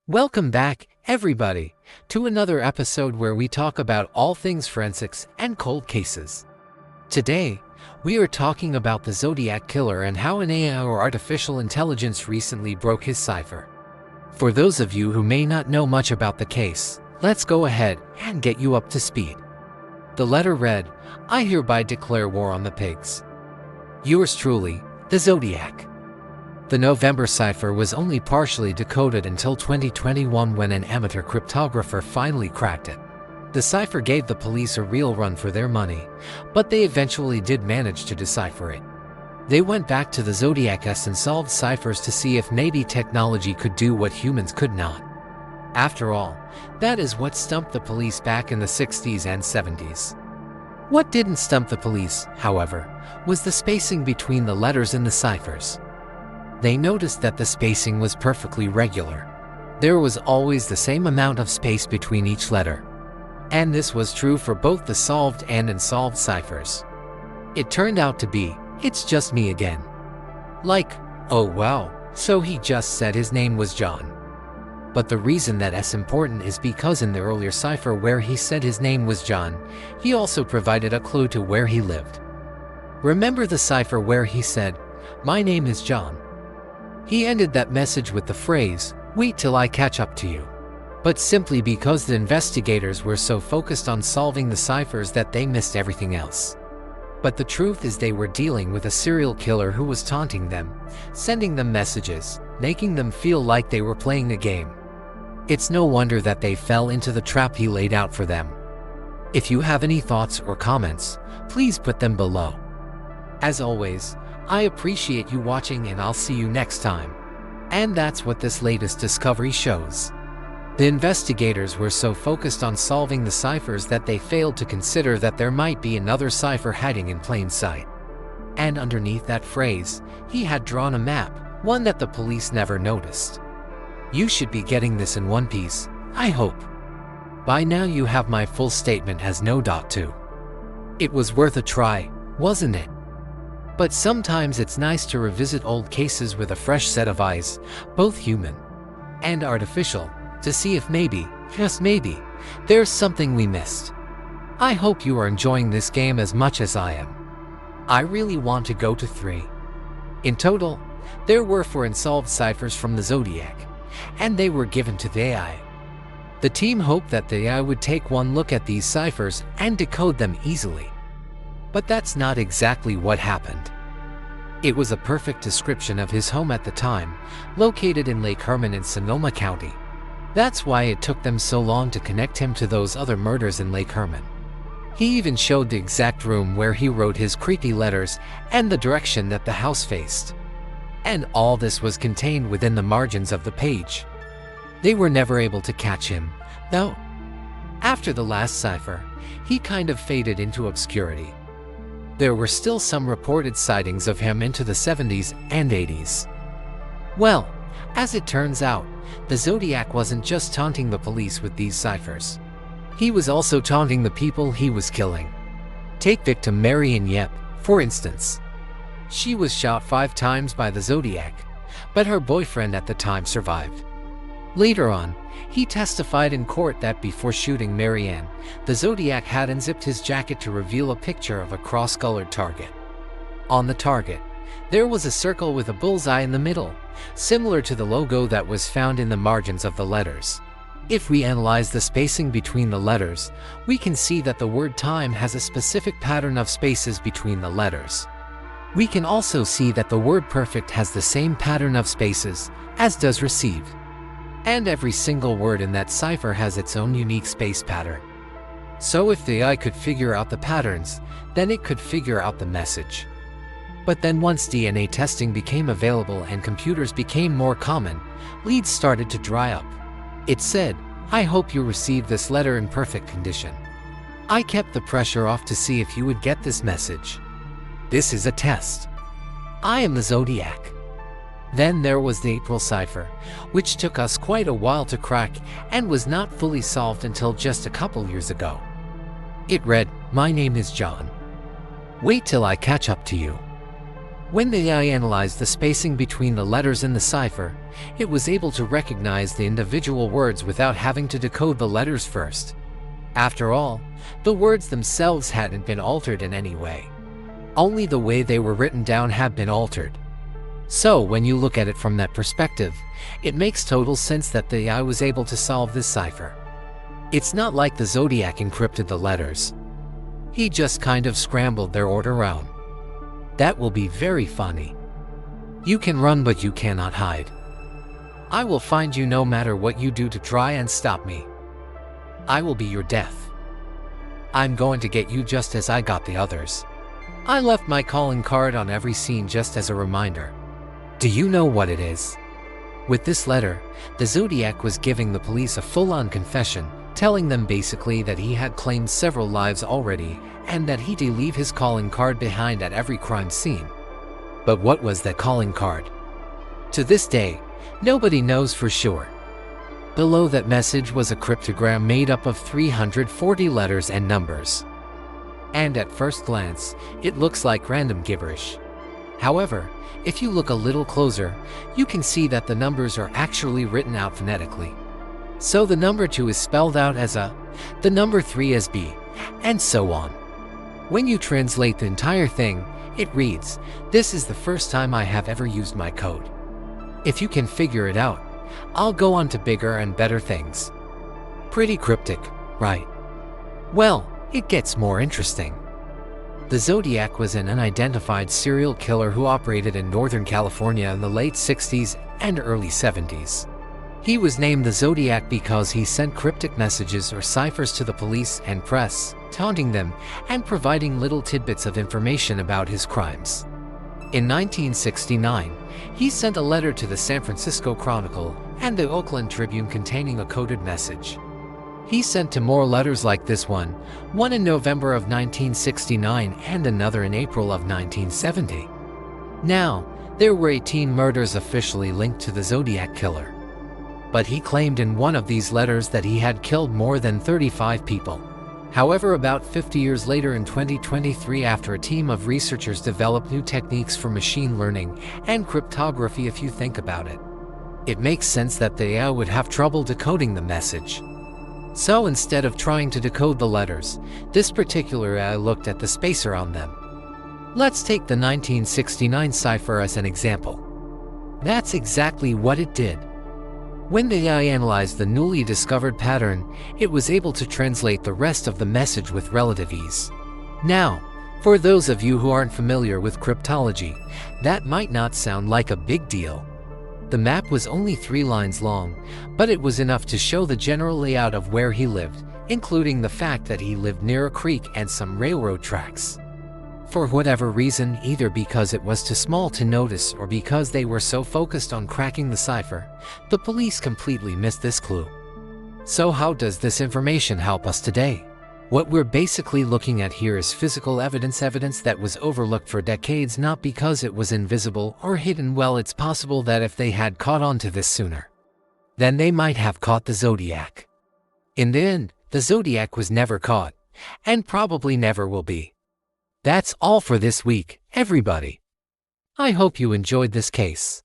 Welcome back, everybody, to another episode where we talk about all things forensics and cold cases. Today, we are talking about the Zodiac killer and how an AI or artificial intelligence recently broke his cipher. For those of you who may not know much about the case, let's go ahead and get you up to speed. The letter read, "I hereby declare war on the pigs." Yours truly, the Zodiac. The November cipher was only partially decoded until 2021 when an amateur cryptographer finally cracked it. The cipher gave the police a real run for their money, but they eventually did manage to decipher it. They went back to the Zodiac and solved ciphers to see if maybe technology could do what humans could not. After all, that is what stumped the police back in the 60s and 70s. What didn't stump the police, however, was the spacing between the letters in the ciphers. They noticed that the spacing was perfectly regular. There was always the same amount of space between each letter. And this was true for both the solved and unsolved ciphers. It turned out to be, "It's just me again." Like, oh wow, so he just said his name was John. But the reason that's important is because in the earlier cipher where he said his name was John, he also provided a clue to where he lived. Remember the cipher where he said, "My name is John"? He ended that message with the phrase, "Wait till I catch up to you." But simply because the investigators were so focused on solving the ciphers that they missed everything else. But the truth is they were dealing with a serial killer who was taunting them, sending them messages, making them feel like they were playing a game. It's no wonder that they fell into the trap he laid out for them. If you have any thoughts or comments, please put them below. As always, I appreciate you watching and I'll see you next time. And that's what this latest discovery shows. The investigators were so focused on solving the ciphers that they failed to consider that there might be another cipher hiding in plain sight. And underneath that phrase, he had drawn a map, one that the police never noticed. You should be getting this in one piece, I hope. By now you have my full statement as no dot to. It was worth a try, wasn't it? But sometimes it's nice to revisit old cases with a fresh set of eyes, both human and artificial, to see if maybe, just maybe, there's something we missed. I hope you are enjoying this game as much as I am. I really want to go to 3. In total, there were 4 unsolved ciphers from the Zodiac, and they were given to the AI. The team hoped that the AI would take one look at these ciphers and decode them easily. But that's not exactly what happened. It was a perfect description of his home at the time, located in Lake Herman in Sonoma County. That's why it took them so long to connect him to those other murders in Lake Herman. He even showed the exact room where he wrote his creepy letters and the direction that the house faced. And all this was contained within the margins of the page. They were never able to catch him, though. After the last cipher, he kind of faded into obscurity. There were still some reported sightings of him into the 70s and 80s. Well, as it turns out, the Zodiac wasn't just taunting the police with these ciphers. He was also taunting the people he was killing. Take victim Marianne Yep, for instance. She was shot 5 times by the Zodiac, but her boyfriend at the time survived. Later on, he testified in court that before shooting Marianne, the Zodiac had unzipped his jacket to reveal a picture of a cross-colored target. On the target, there was a circle with a bullseye in the middle, similar to the logo that was found in the margins of the letters. If we analyze the spacing between the letters, we can see that the word time has a specific pattern of spaces between the letters. We can also see that the word perfect has the same pattern of spaces, as does received. And every single word in that cipher has its own unique space pattern. So if the AI could figure out the patterns, then it could figure out the message. But then once DNA testing became available and computers became more common, leads started to dry up. It said, "I hope you received this letter in perfect condition. I kept the pressure off to see if you would get this message. This is a test. I am the Zodiac." Then there was the April cipher, which took us quite a while to crack and was not fully solved until just a couple years ago. It read, "My name is John. Wait till I catch up to you." When the AI analyzed the spacing between the letters in the cipher, it was able to recognize the individual words without having to decode the letters first. After all, the words themselves hadn't been altered in any way. Only the way they were written down had been altered. So when you look at it from that perspective, it makes total sense that the AI was able to solve this cipher. It's not like the Zodiac encrypted the letters. He just kind of scrambled their order around. That will be very funny. You can run, but you cannot hide. I will find you no matter what you do to try and stop me. I will be your death. I'm going to get you just as I got the others. I left my calling card on every scene just as a reminder. Do you know what it is? With this letter, the Zodiac was giving the police a full-on confession, telling them basically that he had claimed several lives already and that he'd leave his calling card behind at every crime scene. But what was that calling card? To this day, nobody knows for sure. Below that message was a cryptogram made up of 340 letters and numbers. And at first glance, it looks like random gibberish. However, if you look a little closer, you can see that the numbers are actually written out phonetically. So the number 2 is spelled out as A, the number 3 as B, and so on. When you translate the entire thing, it reads, "This is the first time I have ever used my code. If you can figure it out, I'll go on to bigger and better things." Pretty cryptic, right? Well, it gets more interesting. The Zodiac was an unidentified serial killer who operated in Northern California in the late 60s and early 70s. He was named the Zodiac because he sent cryptic messages or ciphers to the police and press, taunting them and providing little tidbits of information about his crimes. In 1969, he sent a letter to the San Francisco Chronicle and the Oakland Tribune containing a coded message. He sent two more letters like this one in November of 1969 and another in April of 1970. Now, there were 18 murders officially linked to the Zodiac killer. But he claimed in one of these letters that he had killed more than 35 people. However, about 50 years later in 2023, after a team of researchers developed new techniques for machine learning and cryptography, if you think about it, it makes sense that the AI would have trouble decoding the message. So instead of trying to decode the letters, this particular AI looked at the spacer on them. Let's take the 1969 cipher as an example. That's exactly what it did. When the AI analyzed the newly discovered pattern, it was able to translate the rest of the message with relative ease. Now, for those of you who aren't familiar with cryptology, that might not sound like a big deal. The map was only 3 lines long, but it was enough to show the general layout of where he lived, including the fact that he lived near a creek and some railroad tracks. For whatever reason, either because it was too small to notice or because they were so focused on cracking the cipher, the police completely missed this clue. So how does this information help us today? What we're basically looking at here is physical evidence that was overlooked for decades, not because it was invisible or hidden. Well, it's possible that if they had caught on to this sooner, then they might have caught the Zodiac. In the end, the Zodiac was never caught, and probably never will be. That's all for this week, everybody. I hope you enjoyed this case.